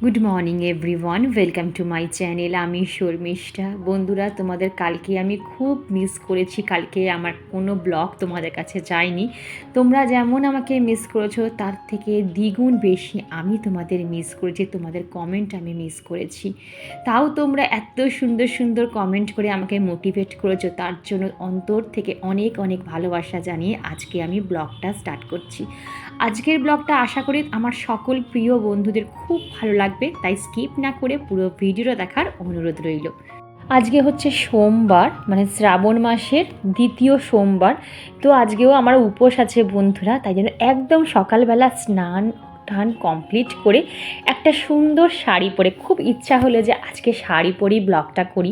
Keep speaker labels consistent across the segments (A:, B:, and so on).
A: Good morning everyone, welcome to my channel. আমি শর্মিষ্ঠা। বন্ধুরা, তোমাদের কালকে আমি খুব মিস করেছি। কালকে আমার কোনো ব্লগ তোমাদের কাছে যায়নি। তোমরা যেমন আমাকে মিস করেছো তার থেকে দ্বিগুণ বেশি আমি তোমাদের মিস করেছি। তোমাদের কমেন্ট আমি মিস করেছি। তাও তোমরা এত সুন্দর সুন্দর কমেন্ট করে আমাকে মোটিভেট করেছো, তার জন্য অন্তর থেকে অনেক অনেক ভালোবাসা জানিয়ে আজকে আমি ব্লগটা স্টার্ট করছি। আজকের ব্লগটা আশা করি আমার সকল প্রিয় বন্ধুদের খুব ভালো লাগবে, তাই স্কিপ না করে পুরো ভিডিওটা দেখার অনুরোধ রইল। আজকে হচ্ছে সোমবার, মানে শ্রাবণ মাসের দ্বিতীয় সোমবার। তো আজকেও আমার উপোস আছে বন্ধুরা, তাই জন্য একদম সকালবেলা স্নান টান কমপ্লিট করে একটা সুন্দর শাড়ি পরে খুব ইচ্ছা হলো যে আজকে শাড়ি পরেই ব্লগটা করি।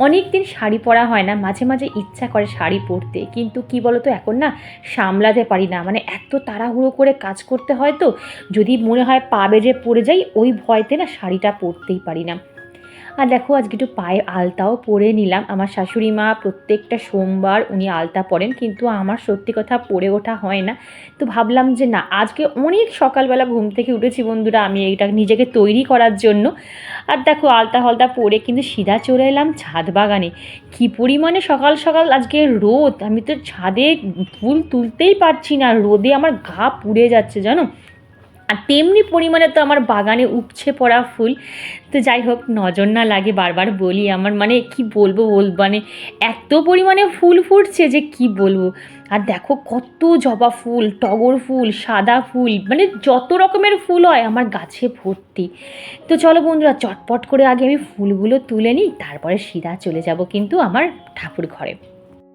A: অনেক দিন শাড়ি পরা হয় না, মাঝে মাঝে ইচ্ছা করে শাড়ি পরতে, কিন্তু কি বলো তো এখন না সামলাতে পারি না, মানে এত তাড়াহুড়ো করে কাজ করতে হয়, তো যদি মনে হয় পা বেজে পড়ে যাই ওই ভয়তে না শাড়িটা পরতেই পারি না। আর দেখো আজকে একটু পায়ে আলতাও পরে নিলাম। আমার শাশুড়ি মা প্রত্যেকটা সোমবার উনি আলতা পরেন, কিন্তু আমার সত্যি কথা পরে ওঠা হয় না। তো ভাবলাম যে না, আজকে অনেক সকালবেলা ঘুম থেকে উঠেছি বন্ধুরা আমি এইটা নিজেকে তৈরি করার জন্য। আর দেখো আলতা হলতা পরে কিন্তু সিধা চলে এলাম ছাদ বাগানে। কী পরিমাণে সকাল সকাল আজকে রোদ, আমি তো ছাদে ফুল তুলতেই পারছি না, রোদে আমার গা পুড়ে যাচ্ছে জানো। আর তেমনি পরিমাণে তো আমার বাগানে উপচে পড়া ফুল। তো যাই হোক, নজর না লাগে বারবার বলি, আমার মানে কি বলবো মানে এত পরিমাণে ফুল ফুটছে যে কি বলবো। আর দেখো কত জবা ফুল, টগর ফুল, সাদা ফুল, মানে যত রকমের ফুল হয় আমার গাছে ভর্তি। তো চলো বন্ধুরা, চটপট করে আগে আমি ফুলগুলো তুলে নিই, তারপরে সিধা চলে যাব কিন্তু আমার ঠাকুর ঘরে।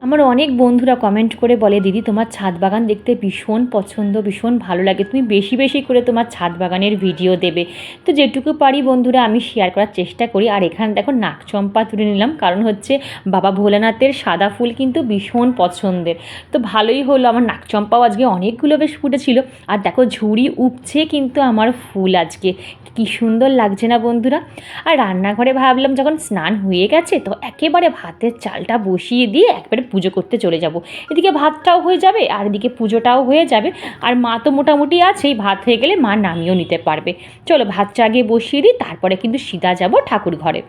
A: আমার অনেক বন্ধুরা কমেন্ট করে বলে, দিদি তোমার ছাদ বাগান দেখতে ভীষণ পছন্দ, ভীষণ ভালো লাগে, তুমি বেশি বেশি করে তোমার ছাদ বাগানের ভিডিও দেবে। তো যেটুকু পারি বন্ধুরা আমি শেয়ার করার চেষ্টা করি। আর এখানে দেখো নাকচম্পা তুলে নিলাম, কারণ হচ্ছে বাবা ভোলানাথের সাদা ফুল কিন্তু ভীষণ পছন্দের। তো ভালোই হলো, আমার নাকচম্পাও আজকে অনেকগুলো বেশ ফুটেছিল। আর দেখো ঝুড়ি উপছে কিন্তু আমার ফুল আজকে, কি সুন্দর লাগছে না বন্ধুরা। আর রান্নাঘরে ভাবলাম যখন স্নান হয়ে গেছে তো একেবারে ভাতের চালটা বসিয়ে দিয়ে একবারে পুজো করতে চলে যাব। এদিকে ভাতটাও হয়ে যাবে আর এদিকে পুজোটাও হয়ে যাবে। আর মা তো মোটামুটি আছেই, ভাত হয়ে গেলে মা নামিয়েও নিতে পারবে। চলো ভাতটা আগে বসিয়ে দিই, তারপরে কিন্তু সিধা যাব ঠাকুর ঘরে।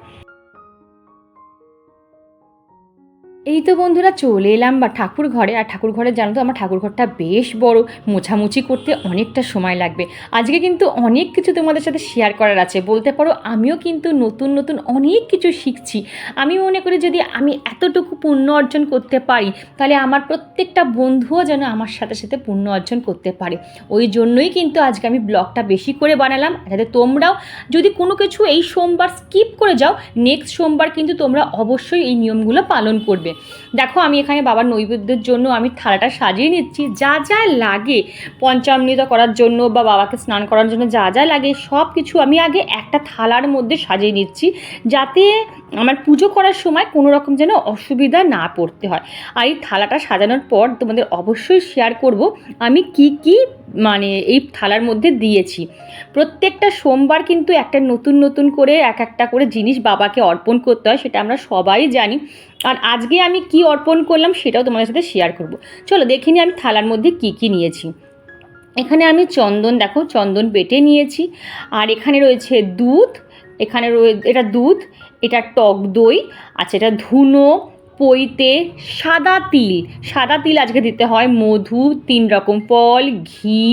A: এই তো বন্ধুরা চলে এলাম ঠাকুর ঘরে। আর ঠাকুর ঘরে জানো তো আমার ঠাকুর ঘরটা বেশ বড়, মোছামুছি করতে অনেকটা সময় লাগবে। আজকে কিন্তু অনেক কিছু তোমাদের সাথে শেয়ার করার আছে, বলতে পারো আমিও কিন্তু নতুন নতুন অনেক কিছু শিখছি। আমি মনে করি যদি আমি এতটুকু পুণ্য অর্জন করতে পারি, তাহলে আমার প্রত্যেকটা বন্ধুও যেন আমার সাথে সাথে পুণ্য অর্জন করতে পারে। ওই জন্যই কিন্তু আজকে আমি ব্লগটা বেশি করে বানালাম, যাতে তোমরাও যদি কোনো কিছু এই সোমবার স্কিপ করে যাও, নেক্সট সোমবার কিন্তু তোমরা অবশ্যই এই নিয়মগুলো পালন করবে। দেখো আমি এখানে বাবার নৈবেদ্যের জন্য আমি থালাটা সাজিয়ে নিচ্ছি। যা যা লাগে পঞ্চামৃত করার জন্য বা বাবাকে স্নান করার জন্য যা যা লাগে সব কিছু আমি আগে একটা থালার মধ্যে সাজিয়ে নিচ্ছি, যাতে আমার পুজো করার সময় কোনো রকম যেন অসুবিধা না পড়তে হয়। আর এই থালাটা সাজানোর পর তোমাদের অবশ্যই শেয়ার করব আমি কি কি মানে এই থালার মধ্যে দিয়েছি। প্রত্যেকটা সোমবার কিন্তু একটা নতুন নতুন করে এক একটা করে জিনিস বাবাকে অর্পণ করতে হয়, সেটা আমরা সবাই জানি। আর আজকে আমি কি অর্পণ করলাম সেটাও তোমাদের সাথে শেয়ার করব। চলো দেখে নিই আমি থালার মধ্যে কি কি নিয়েছি। এখানে আমি চন্দন, দেখো চন্দন বেটে নিয়েছি। আর এখানে রয়েছে দুধ, এখানে এটা দুধ, এটা টক দই, আচ্ছা এটা ধুনো, পৈতে, সাদা তিল, সাদা তিল আজকে দিতে হয়, মধু, 3 রকম ফল, ঘি,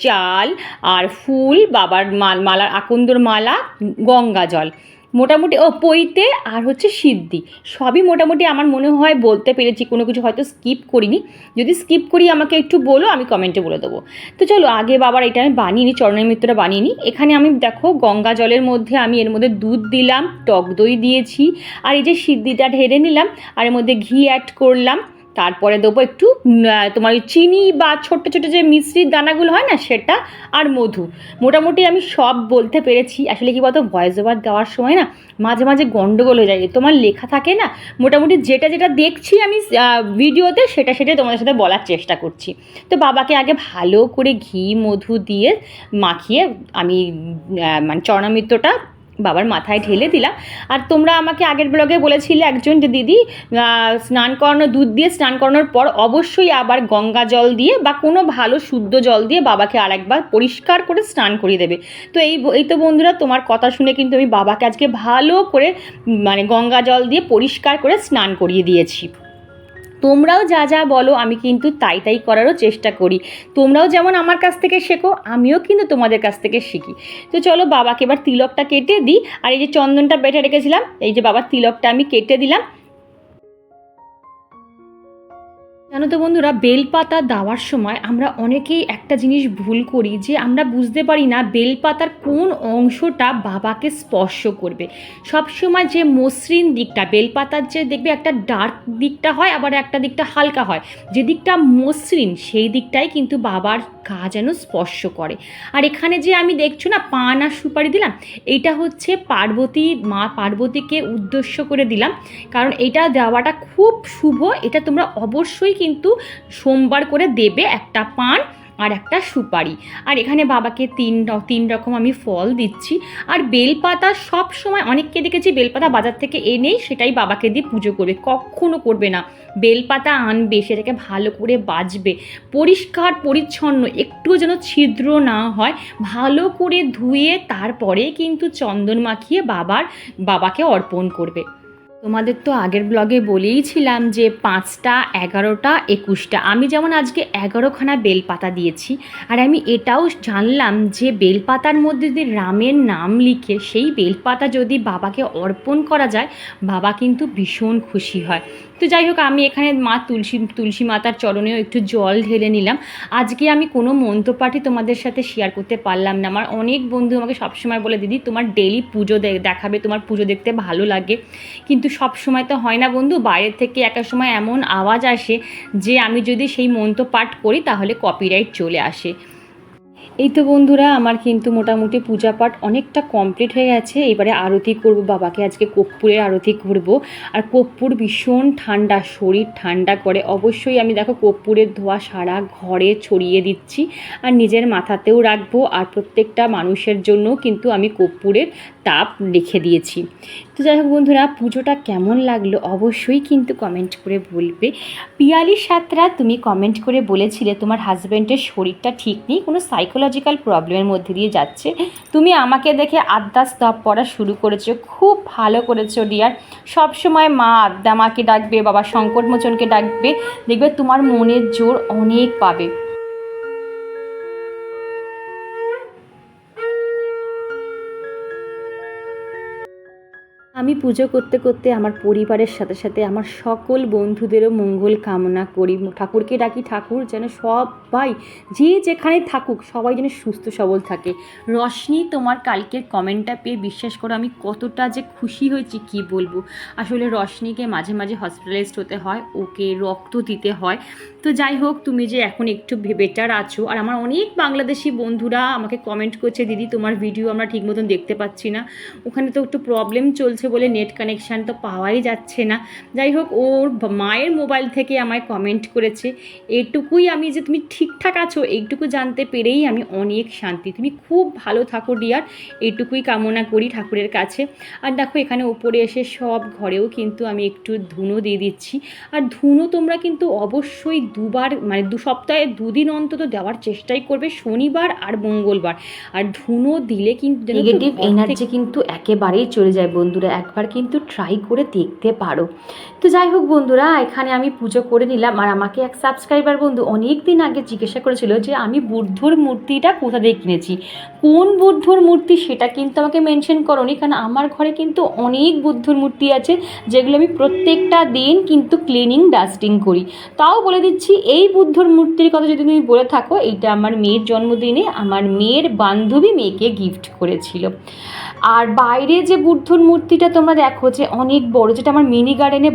A: চাল আর ফুল, বাবার মালা, আকন্দর মালা, গঙ্গা জল, মোটামুটি পৈতে আর হচ্ছে সিদ্ধি, সবই মোটামুটি আমার মনে হয় বলতে পেরেছি। কোনো কিছু হয়তো স্কিপ করিনি, যদি স্কিপ করি আমাকে একটু বলো, আমি কমেন্টে বলে দেবো। তো চলো আগে বাবার এটা আমি বানিয়ে নিই, চরণের মিত্রটা বানিয়ে নিই। এখানে আমি দেখো গঙ্গা জলের মধ্যে আমি এর মধ্যে দুধ দিলাম, টক দই দিয়েছি, আর এই যে সিদ্ধিটা ঢেলে নিলাম, আর এর মধ্যে ঘি অ্যাড করলাম। তারপরে দেবো একটু তোমার চিনি বা ছোট্ট ছোটো যে মিশ্রির দানাগুলো হয় না সেটা, আর মধু। মোটামুটি আমি সব বলতে পেরেছি। আসলে কি বলতো, ভয়েস ওভার দেওয়ার সময় না মাঝে মাঝে গন্ডগোল হয়ে যায়, তোমার লেখা থাকে না, মোটামুটি যেটা যেটা দেখছি আমি ভিডিওতে সেটাই তোমাদের সাথে বলার চেষ্টা করছি। তো বাবাকে আগে ভালো করে ঘি মধু দিয়ে মাখিয়ে আমি মানে চরণামৃতটা বাবার মাথায় ঢেলে দিলাম। আর তোমরা আমাকে আগের ব্লগে বলেছিলে একজন যে দিদি স্নান করানো, দুধ দিয়ে স্নান করানোর পর অবশ্যই আবার গঙ্গা জল দিয়ে বা কোনো ভালো শুদ্ধ জল দিয়ে বাবাকে আরেকবার পরিষ্কার করে স্নান করিয়ে দেবে। তো এই তো বন্ধুরা, তোমার কথা শুনে কিন্তু আমি বাবাকে আজকে ভালো করে মানে গঙ্গা জল দিয়ে পরিষ্কার করে স্নান করিয়ে দিয়েছি। তোমরাও যা যা বলো আমি কিন্তু তাই তাই করারও চেষ্টা করি। তোমরাও যেমন আমার কাছ থেকে শেখো, আমিও কিন্তু তোমাদের কাছ থেকে শিখি। তো চলো বাবাকে এবার তিলকটা কেটে দিই। আর এই যে চন্দনটা বেটে রেখেছিলাম, এই যে বাবার তিলকটা আমি কেটে দিলাম। জানো তো বন্ধুরা, বেলপাতা দেওয়ার সময় আমরা অনেকেই একটা জিনিস ভুল করি, যে আমরা বুঝতে পারি না বেলপাতার কোন অংশটা বাবাকে স্পর্শ করবে। সবসময় যে মসৃণ দিকটা, বেলপাতার যে দেখবে একটা ডার্ক দিকটা হয়, আবার একটা দিকটা হালকা হয়, যে দিকটা মসৃণ সেই দিকটাই কিন্তু বাবার গা যেন স্পর্শ করে। আর এখানে যে আমি দেখছো না পান আর সুপারি দিলাম, এইটা হচ্ছে মা পার্বতীকে উদ্দেশ্য করে দিলাম, কারণ এটা দেওয়াটা খুব শুভ। এটা তোমরা অবশ্যই কিন্তু সোমবার করে দেবে, একটা পান আর একটা সুপারি। আর এখানে বাবাকে তিন রকম আমি ফল দিচ্ছি। আর বেলপাতা সব সময় অনেককে দেখেছি বেলপাতা বাজার থেকে এনেই সেটাই বাবাকে দিয়ে পুজো করবে, কখনো করবে না। বেলপাতা আনবে, সেটাকে ভালো করে বাজবে, পরিষ্কার পরিচ্ছন্ন, একটুও যেন ছিদ্র না হয়, ভালো করে ধুয়ে তারপরে কিন্তু চন্দন মাখিয়ে বাবাকে অর্পণ করবে। তোমাদের তো আগের ব্লগে বলেইছিলাম যে 5টা 11টা 21টা, আমি যেমন আজকে 11খানা বেলপাতা দিয়েছি। আর আমি এটাও জানলাম যে বেলপাতার মধ্যে যদি রামের নাম লিখে সেই বেলপাতা যদি বাবাকে অর্পণ করা যায়, বাবা কিন্তু ভীষণ খুশি হয়। তো যাই হোক, আমি এখানে মা তুলসী মাতার চরণেও একটু জল ঢেলে নিলাম। আজকে আমি কোনো মন্ত্রপাঠই তোমাদের সাথে শেয়ার করতে পারলাম না। আমার অনেক বন্ধু আমাকে সবসময় বলে, দিদি তোমার ডেলি পুজো দেখাবে, তোমার পুজো দেখতে ভালো লাগে, কিন্তু সব সময় তো হয় না বন্ধু। বাইরের থেকে একটা সময় এমন আওয়াজ আসে যে আমি যদি সেই মন্ত্র পাঠ করি তাহলে কপিরাইট চলে আসে। এই তো বন্ধুরা, আমার কিন্তু মোটামুটি পূজা পাঠ অনেকটা কমপ্লিট হয়ে গেছে। এবারে আরতি করব, বাবাকে আজকে কর্পূরের আরতি করব। আর কর্পূর ভীষণ ঠান্ডা, শরীর ঠান্ডা করে। অবশ্যই আমি দেখো কর্পূরের ধোঁয়া সারা ঘরে ছড়িয়ে দিচ্ছি, আর নিজের মাথাতেও রাখবো। আর প্রত্যেকটা মানুষের জন্য কিন্তু আমি কর্পূরের তাপ রেখে দিয়েছি। তো যাই হোক বন্ধুরা, পুজোটা কেমন লাগলো অবশ্যই কিন্তু কমেন্ট করে বলবে। পিয়ালি সাতরা, তুমি কমেন্ট করে বলেছিলে তোমার হাজব্যান্ডের শরীরটা ঠিক নেই, কোনো সাইকোলজিক্যাল প্রবলেমের মধ্যে দিয়ে যাচ্ছে। তুমি আমাকে দেখে আদ্যা স্তব পড়া শুরু করেছো, খুব ভালো করেছো ডিয়ার। সবসময় মা আদ্যা মাকে ডাকবে, বাবা সংকটমোচনকে ডাকবে, দেখবে তোমার মনের জোর অনেক পাবে। আমি পুজো করতে করতে আমার পরিবারের সাথে সাথে আমার সকল বন্ধুদেরও মঙ্গল কামনা করি। ঠাকুরকে ডাকি, ঠাকুর যেন সবাই যে যেখানে থাকুক সবাই যেন সুস্থ সবল থাকে। রশনি, তোমার কালকের কমেন্টটা পেয়ে বিশ্বাস করো আমি কতটা যে খুশি হয়েছি কি বলবো। আসলে রশনিকে মাঝে মাঝে হসপিটালাইজড হতে হয়, ওকে রক্ত দিতে হয়। তো যাই হোক, তুমি যে এখন একটু বেটার আছো। আর আমার অনেক বাংলাদেশি বন্ধুরা আমাকে কমেন্ট করছে, দিদি তোমার ভিডিও আমরা ঠিক মতন দেখতে পাচ্ছি না, ওখানে তো একটু প্রবলেম চলছে বলে নেট কানেকশান তো পাওয়াই যাচ্ছে না। যাই হোক, ওর মায়ের মোবাইল থেকে আমায় কমেন্ট করেছে। এইটুকুই আমি যে তুমি ঠিকঠাক আছো এইটুকু জানতে পেরেই আমি অনেক শান্তি। তুমি খুব ভালো থাকো ডিয়ার, এইটুকুই কামনা করি ঠাকুরের কাছে। আর দেখো এখানে ওপরে এসে সব ঘরেও কিন্তু আমি একটু ধুনো দিয়ে দিচ্ছি। আর ধুনো তোমরা কিন্তু অবশ্যই দুবার, মানে 2 সপ্তাহে 2 দিন অন্তত দেওয়ার চেষ্টাই করবে, শনিবার আর মঙ্গলবার। আর ধুনো দিলে কিন্তু নেগেটিভ এনার্জি কিন্তু একেবারেই চলে যায় বন্ধুরা, একবার কিন্তু ট্রাই করে দেখতে পারো। তো যাই হোক বন্ধুরা, এখানে আমি পুজো করে নিলাম। আর আমাকে এক সাবস্ক্রাইবার বন্ধু অনেক দিন আগে জিজ্ঞাসা করেছিল যে আমি বুদ্ধর মূর্তিটা কোথা থেকে কিনেছি, কোন বুদ্ধর মূর্তি সেটা কিন্তু আমাকে মেনশন করোনি, কারণ আমার ঘরে কিন্তু অনেক বুদ্ধর মূর্তি আছে যেগুলো আমি প্রত্যেকটা দিন কিন্তু ক্লিনিং ডাস্টিং করি। তাও বলে দিচ্ছি, এই বুদ্ধর মূর্তির কথা যদি তুমি বলে থাকো, এইটা আমার মেয়ের জন্মদিনে আমার মেয়ের বান্ধবী মেয়েকে গিফট করেছিল। আর বাইরে যে বুদ্ধর মূর্তিটা তোমরা দেখো যে অনেক বড়, যেটা আমার মিনি গার্ডেনে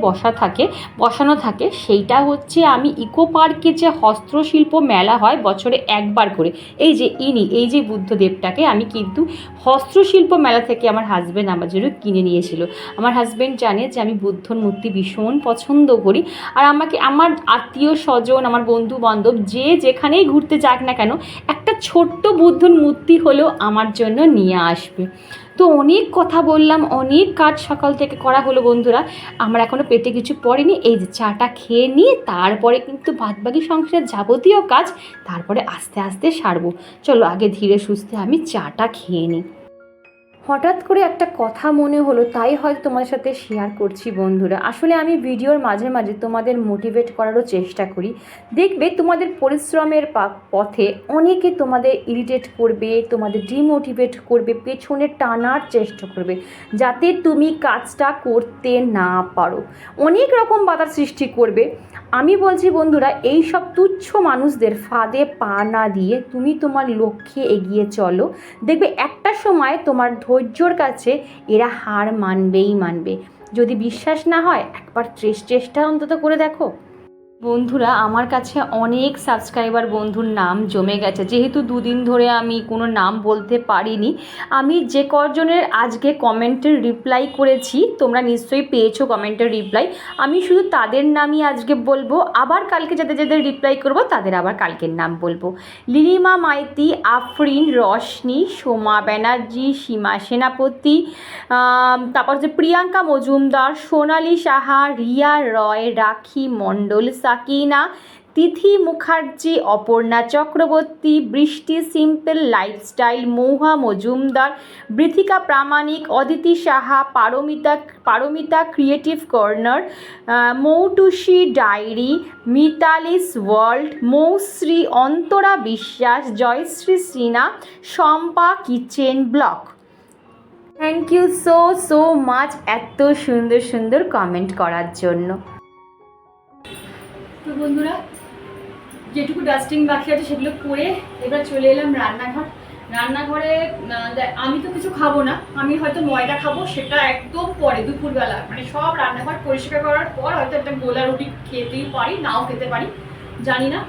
A: বসানো থাকে, সেইটা হচ্ছে আমি ইকো পার্কে যে হস্তশিল্প মেলা হয় বছরে একবার করে, এই যে বুদ্ধদেবটাকে আমি কিন্তু হস্তশিল্প মেলা থেকে আমার হাজব্যান্ড আমার জন্য কিনে নিয়েছিল। আমার হাজব্যান্ড জানে যে আমি বুদ্ধর মূর্তি ভীষণ পছন্দ করি। আর আমাকে আমার আত্মীয় স্বজন, আমার বন্ধু বান্ধব যে যেখানেই ঘুরতে যাক না কেন, একটা ছোট্ট বুদ্ধর মূর্তি হলেও আমার জন্য নিয়ে আসবে। তো অনেক কথা বললাম, অনেক কাজ সকাল থেকে করা হলো বন্ধুরা। আমার এখনও পেটে কিছু পড়েনি, এই যে চাটা খেয়ে নিয়ে তারপরে কিন্তু বাদবাকি সংসারের যাবতীয় কাজ তারপরে আস্তে আস্তে সারবো। চলো আগে ধীরে সুস্থে আমি চাটা খেয়ে নিই। হঠাৎ করে একটা কথা মনে হলো, তাই হয়তো তোমাদের সাথে শেয়ার করছি বন্ধুরা। আসলে আমি ভিডিওর মাঝে মাঝে তোমাদের মোটিভেট করারও চেষ্টা করি। দেখবে তোমাদের পরিশ্রমের পথে অনেকে তোমাদের ইরিটেট করবে, তোমাদের ডিমোটিভেট করবে, পেছনে টানার চেষ্টা করবে যাতে তুমি কাজটা করতে না পারো, অনেক রকম বাধার সৃষ্টি করবে। আমি বলছি বন্ধুরা, এই সব তুচ্ছ মানুষদের ফাঁদে পা না দিয়ে তুমি তোমার লক্ষ্যে এগিয়ে চলো। দেখবে একটা সময় তোমার ধৈর্যর কাছে এরা হার মানবেই মানবে। যদি বিশ্বাস না হয় একবার চেষ্টা অন্তত করে দেখো। বন্ধুরা, আমার কাছে অনেক সাবস্ক্রাইবার বন্ধুর নাম জমে গেছে। যেহেতু দুদিন ধরে আমি কোনো নাম বলতে পারিনি, আমি যে কজনের আজকে কমেন্টের রিপ্লাই করেছি, তোমরা নিশ্চয়ই পেয়েছো কমেন্টের রিপ্লাই, আমি শুধু তাদের নামই আজকে বলবো। আবার কালকে যাদের যাদের রিপ্লাই করব তাদের আবার কালকের নাম বলবো। লিলিমা মাইতি, আফরিন, রশনি, সোমা ব্যানার্জি, সীমা সেনাপতি, তারপর হচ্ছে প্রিয়াঙ্কা মজুমদার, সোনালি সাহা, রিয়া রয়, রাখি মণ্ডল, সাকিনা, তিথি Mukherjee, Aparna Chakraborty, Brishti simple lifestyle, Mouha Majumdar, Brithika Pramanik, Aditi Saha, Paramita creative corner, Moutusi diary, Mitali's world, Moushree, Antara Biswas, Jayashree Sinha, Shampa kitchen blog. Thank you so much এত সুন্দর সুন্দর কমেন্ট করার জন্য। তো বন্ধুরা, যেটুকু ডাস্টিং বাকি আছে সেগুলো করে এবার চলে এলাম রান্নাঘরে। আমি তো কিছু খাবো না, আমি হয়তো ময়দা খাবো, সেটা একদম পরে দুপুরবেলা, মানে সব রান্নাঘর পরিষ্কার করার পর হয়তো একটা গোলা রুটি খেতেই পারি, নাও খেতে পারি জানি না।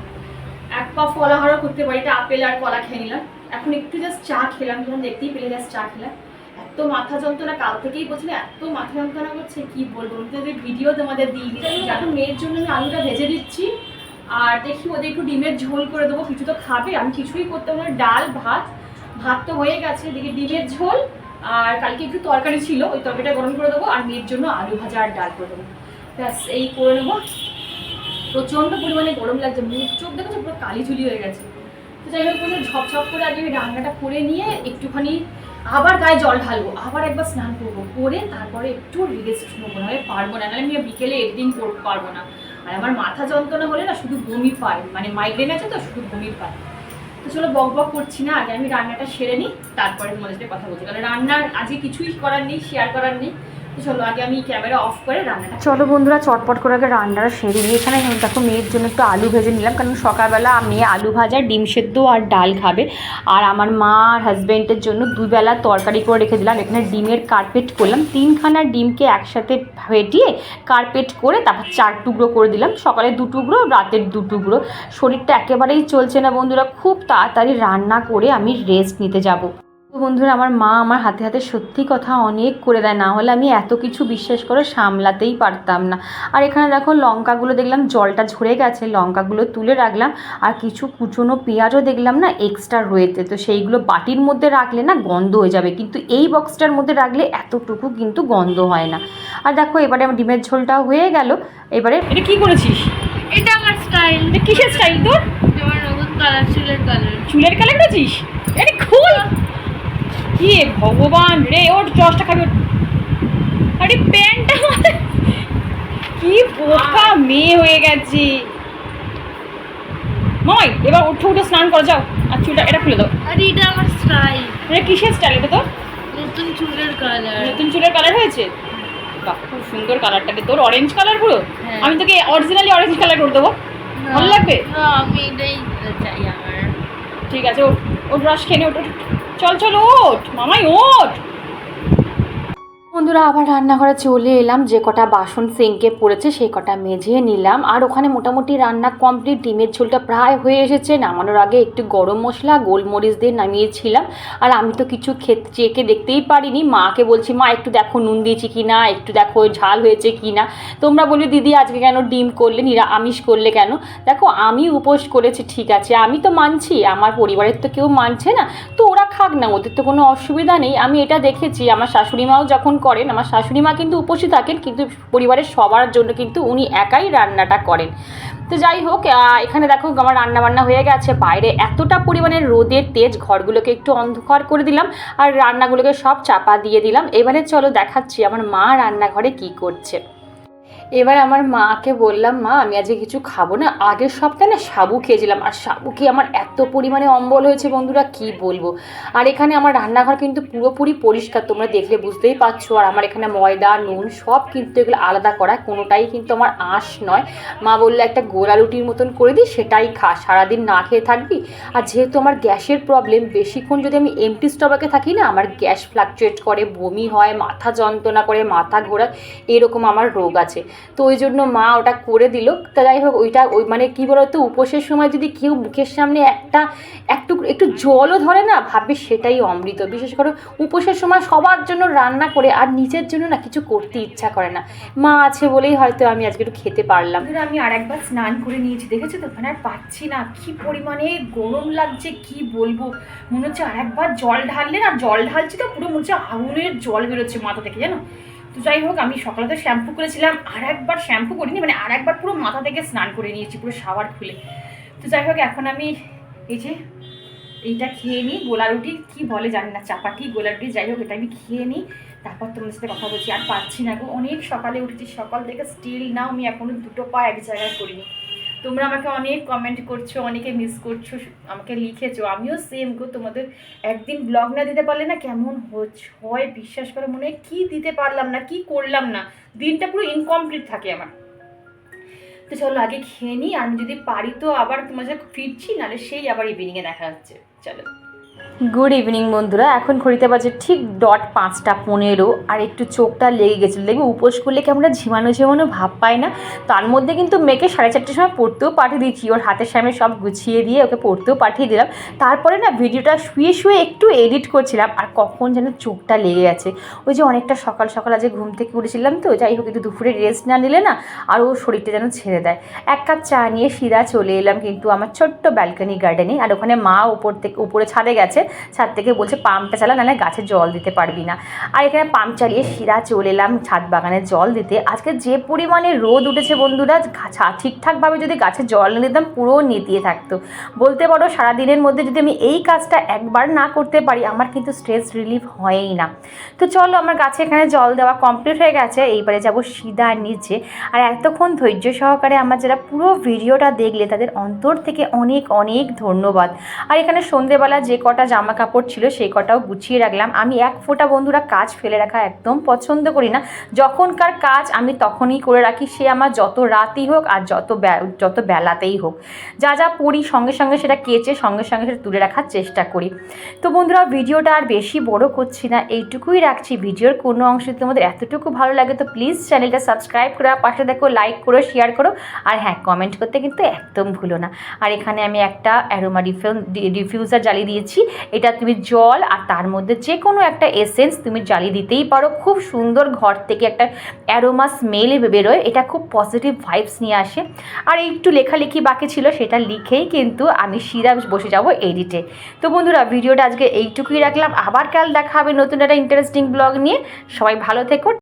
A: এক পা ফলাহারও করতে পারি, এটা আপেল আর কলা খেয়ে নিলাম। এখন একটু জাস্ট চা খেলাম, যখন দেখতেই পেলে জাস্ট চা খেলাম। এত মাথা যন্ত্রণা, কাল থেকেই বলছিল এত মাথা যন্ত্রণা করছে, কি বলবো। আমি ভিডিও তোমাদের দিই। এখন মেয়ের জন্য আমি আলুটা ভেজে দিচ্ছি, আর দেখি ওদের একটু ডিমের ঝোল করে দেবো। কিছু তো খাবে, আমি কিছুই করতে পারবো না। ডাল ভাত তো হয়ে গেছে, এদিকে ডিমের ঝোল, আর কালকে একটু তরকারি ছিল, ওই তরকারিটা গরম করে দেবো, আর মেয়ের জন্য আলু ভাজা আর ডাল করে দেবো। ব্যাস এই করে নেবো। প্রচণ্ড পরিমাণে গরম লাগছে, মুখ চোখ দেখেছো পুরো কালি ঝুলি হয়ে গেছে। তো যাই হোক, ঝপঝপ করে আগে রান্নাটা করে নিয়ে একটুখানি আবার গায়ে জল ঢালবো, আবার একবার স্নান করবো, করে তারপরে একটু রেস্ট নেবো। নাহলে পারবো না, নাহলে আমি বিকেলে এডিটিং করতে পারবো না। আর আমার মাথা যন্ত্রণা হলে না শুধু বমি পায়, মানে মাইগ্রেন আছে তো, শুধু বমি পায়। তো চলো বক করছি না, আগে আমি রান্নাটা সেরে নিই, তারপরে তোমাদের সাথে কথা বলছি। কারণ রান্নার আজকে কিছুই করার নেই, শেয়ার করার নেই। চলো আগে আমি ক্যামেরা অফ করে রান্নাটা। চলো বন্ধুরা, চটপট করে আগে রান্নাটা সেরে নিই। এখানে দেখো মেয়ের জন্য একটু আলু ভেজে নিলাম, কারণ সকালবেলা মেয়ে আলু ভাজা, ডিম সেদ্ধ আর ডাল খাবে। আর আমার মা আর হাজব্যান্ডের জন্য দুবেলা তরকারি করে রেখে দিলাম। এখানে ডিমের কার্পেট করলাম, 3খানা ডিমকে একসাথে ফেটিয়ে কার্পেট করে তারপর 4 টুকরো করে দিলাম। সকালে 2 টুকরো, রাতের 2 টুকরো। শরীরটা একেবারেই চলছে না বন্ধুরা, খুব তাড়াতাড়ি রান্না করে আমি রেস্ট নিতে যাব। বন্ধুরা, আমার মা আমার হাতে হাতে সত্যি কথা অনেক করে দেয়, না হলে আমি এত কিছু বিশ্বাস করে সামলাতেই পারতাম না। আর এখানে দেখো লঙ্কাগুলো দেখলাম জলটা ঝরে গেছে, লঙ্কাগুলো তুলে রাখলাম। আর কিছু কুচনো পেঁয়াজও দেখলাম না এক্সট্রা রয়েছে, তো সেইগুলো বাটির মধ্যে রাখলে না গন্ধ হয়ে যাবে, কিন্তু এই বক্সটার মধ্যে রাখলে এতটুকু কিন্তু গন্ধ হয় না। আর দেখো এবারে আমার ডিমের ঝোলটাও হয়ে গেল। এবারে এটা কি করেছিস?
B: এটা আমার স্টাইল।
A: এটা কিসের স্টাইল তোর?
B: আমার নতুন কালার,
A: চুলের কালার করেছিস? এটা খুল। কি ভগবান রে, ওর চশটা খাবি। আরে প্যান্টটা কি বোকা মেয়ে হয়ে গেছে। মামাই এবার উঠে স্নান করে যাও, আর চুলটা এটা খুলে দাও।
B: আরে এটা আমার স্টাইল।
A: এটা কিসের স্টাইল? এটা তো
B: নতুন চুলের কালার।
A: নতুন চুলের কালার হয়েছে? বাহ, খুব সুন্দর কালারটাকে তোর, অরেঞ্জ কালার পুরো। আমি তোকে অরিজিনালি অরেঞ্জ কালার করে দেবো, ভালো লাগবে?
B: আমি এটাই চাই আমার।
A: ঠিক আছে, ওট রস খেয়ে নে, ওট। চল ওঠ মামাই, ওঠ। বন্ধুরা আবার রান্নাঘরে চলে এলাম, যে কটা বাসন সিঙ্কে পড়েছে সেই কটা মেজে নিলাম। আর ওখানে মোটামুটি রান্না কমপ্লিট, ডিমের ঝোলটা প্রায় হয়ে এসেছে। নামানোর আগে একটু গরম মশলা গোলমরিচ দিয়ে নামিয়েছিলাম। আর আমি তো কিছু চেকে দেখতেই পারিনি, মাকে বলছি মা একটু দেখো নুন দিয়েছি কি না, একটু দেখো ঝাল হয়েছে কি না। তোমরা বলি দিদি আজকে কেন ডিম করলে, আমিষ করলে কেন? দেখো আমি উপোস করেছি ঠিক আছে, আমি তো মানছি, আমার পরিবারের তো কেউ মানছে না, তো ওরা খাক না, ওদের তো কোনো অসুবিধা নেই। আমি এটা দেখেছি আমার শাশুড়ি মাও যখন করেন, আমার শাশুড়ি মা কিন্তু উপোসী থাকেন, কিন্তু পরিবারের সবার জন্য কিন্তু উনি একাই রান্নাটা করেন। তো যাই হোক, এখানে দেখো আমার রান্নাবান্না হয়ে গেছে। বাইরে এতটা পরিমাণে রোদের তেজ, ঘরগুলোকে একটু অন্ধকার করে দিলাম আর রান্নাগুলোকে সব চাপা দিয়ে দিলাম। এবারে চলো দেখাচ্ছি আমার মা রান্নাঘরে কি করছে। এবার আমার মাকে বললাম মা আমি আজকে কিছু খাবো না, আগের সপ্তাহে না সাবু খেয়েছিলাম, আর সাবু খেয়ে আমার এত পরিমাণে অম্বল হয়েছে বন্ধুরা কি বলবো। আর এখানে আমার রান্নাঘর কিন্তু পুরোপুরি পরিষ্কার, তোমরা দেখলে বুঝতেই পারছো। আর আমার এখানে ময়দা নুন সব কিন্তু এগুলো আলাদা করা, কোনোটাই কিন্তু আমার আঁশ নয়। মা বললো একটা গোলা রুটির মতন করে দিই, সেটাই খা, সারাদিন না খেয়ে থাকবি। আর যেহেতু আমার গ্যাসের প্রবলেম, বেশিক্ষণ যদি আমি এমটি স্টমাকে থাকি না আমার গ্যাস ফ্লাকচুয়েট করে, বমি হয়, মাথা যন্ত্রণা করে, মাথা ঘোরা, এরকম আমার রোগ আছে। তো ওই জন্য মা ওটা করে দিল। তা যাই হোক, ওই মানে কী বলতো, উপোসের সময় যদি কেউ মুখের সামনে একটু জলও ধরে না, ভাববি সেটাই অমৃত। বিশেষ করে উপোসের সময় সবার জন্য রান্না করে আর নিজের জন্য না কিছু করতে ইচ্ছা করে না। মা আছে বলেই হয়তো আমি আজকে একটু খেতে পারলাম। আমি আর একবার স্নান করে নিয়েছি, দেখেছো তো, ওখানে আর পাচ্ছি না, কি পরিমাণে গরম লাগছে কি বলবো। মনে হচ্ছে আর একবার জল ঢাললে না, জল ঢালছি তো পুরো মনে হচ্ছে আগুনের জল বেরোচ্ছে মাথা থেকে, জানো। তো যাই হোক, আমি সকালে তো শ্যাম্পু করেছিলাম, আর একবার শ্যাম্পু করিনি, মানে আর একবার পুরো মাথা থেকে স্নান করে নিয়েছি পুরো শাওয়ার খুলে। তো যাই হোক, এখন আমি এই যে এইটা খেয়ে নিই, গোলা রুটি কি বলে জানি না, চাপাটি গোলা রুটি, যাই হোক এটা আমি খেয়ে নিই, তারপর তোমাদের সাথে কথা বলছি। আর পাচ্ছি না গো, অনেক সকালে উঠেছি, সকাল থেকে স্টিল নাও আমি এখনও দুটো পা এক জায়গায় করিনি। তোমরা আমাকে অনেক কমেন্ট করছো, অনেকে মিস করছো, আমাকে লিখেছো, আমিও সেম গো। তোমাদের একদিন ব্লগ না দিতে পারলে না কেমন হয় বিশ্বাস করে, মনে হয় কী দিতে পারলাম না, কি করলাম না, দিনটা পুরো ইনকমপ্লিট থাকে আমার। তো চলো আগে খেয়ে নিই, আমি যদি পারি তো আবার তোমার সাথে ফিরছি, নাহলে সেই আবার ইভিনিংয়ে দেখা যাচ্ছে। চলো, গুড ইভিনিং বন্ধুরা, এখন ঘড়িতে বাজে ঠিক 5:15, আর একটু চোখটা লেগে গেছিলো। দেখবে উপোস করলে কেমন ঝিমানো ঝিমানো ভাব পায় না। তার মধ্যে কিন্তু মেয়েকে 4:30টার সময় পড়তেও পাঠিয়ে দিয়েছি, ওর হাতের সামনে সব গুছিয়ে দিয়ে ওকে পড়তেও পাঠিয়ে দিলাম। তারপরে না ভিডিওটা শুয়ে শুয়ে একটু এডিট করছিলাম, আর কখন যেন চোখটা লেগে গেছে। ওই যে অনেকটা সকাল সকাল আজকে ঘুম থেকে উঠেছিলাম, তো যাই হোক একটু দুপুরে রেস্ট না নিলে না আর ও শরীরটা যেন ছেড়ে দেয়। এক কাপ চা নিয়ে সিধা চলে এলাম কিন্তু আমার ছোট্ট ব্যালকনি গার্ডেনে। আর ওখানে মা উপরে ছাদে গেছে, ছাদ থেকে বলছে পাম্পটা চালা, নাহলে গাছে জল দিতে পারবি না। আর এখানে পাম্প চালিয়ে সিধা চলে এলাম ছাদ বাগানে জল দিতে। আজকে যে পরিমাণে রোদ উঠেছে বন্ধুরা, ঠিকঠাকভাবে যদি গাছে জল না দিতাম পুরো নেতিয়ে থাকতো। বলতে পারো সারাদিনের মধ্যে যদি আমি এই কাজটা একবার না করতে পারি, আমার কিন্তু স্ট্রেস রিলিফ হয়ই না। তো চলো, আমার গাছে এখানে জল দেওয়া কমপ্লিট হয়ে গেছে, এইবারে যাবো সিধা নিচে। আর এতক্ষণ ধৈর্য সহকারে আমার যারা পুরো ভিডিওটা দেখলে তাদের অন্তর থেকে অনেক অনেক ধন্যবাদ। আর এখানে সন্ধেবেলা যে কটা জামা কাপড় ছিল সেই কটাও গুছিয়ে রাখলাম। আমি এক ফোঁটা বন্ধুরা কাজ ফেলে রাখা একদম পছন্দ করি না, যখনকার কাজ আমি তখনই করে রাখি, সে আমার যত রাতই হোক আর যত বেলাতেই হোক। যা যা পড়ি সঙ্গে সঙ্গে সেটা কেচে সঙ্গে সঙ্গে সেটা তুলে রাখার চেষ্টা করি। তো বন্ধুরা ভিডিওটা আর বেশি বড় করছি না, এইটুকুই রাখছি। ভিডিওর কোনো অংশ তোমাদের এতটুকু ভালো লাগে তো প্লিজ চ্যানেলটা সাবস্ক্রাইব করে পাশে দেখো, লাইক করো, শেয়ার করো, আর হ্যাঁ কমেন্ট করতে কিন্তু একদম ভুলো না। আর এখানে আমি একটা অ্যারোমা ডিফিউজার জ্বালিয়ে দিয়েছি, এটা তুমি জল আর তার মধ্যে যে কোনো একটা এসেন্স তুমি জ্বালিয়ে দিতেই পারো, খুব সুন্দর ঘর থেকে একটা অ্যারোমা স্মেল বেরোয়, এটা খুব পজিটিভ ভাইবস নিয়ে আসে। আর একটু লেখালেখি বাকি ছিল, সেটা লিখেই কিন্তু আমি সিধা বসে যাব এডিটে। তো বন্ধুরা ভিডিওটা আজকে এইটুকুই রাখলাম, আবার কাল দেখা হবে নতুন একটা ইন্টারেস্টিং ব্লগ নিয়ে। সবাই ভালো থেকো।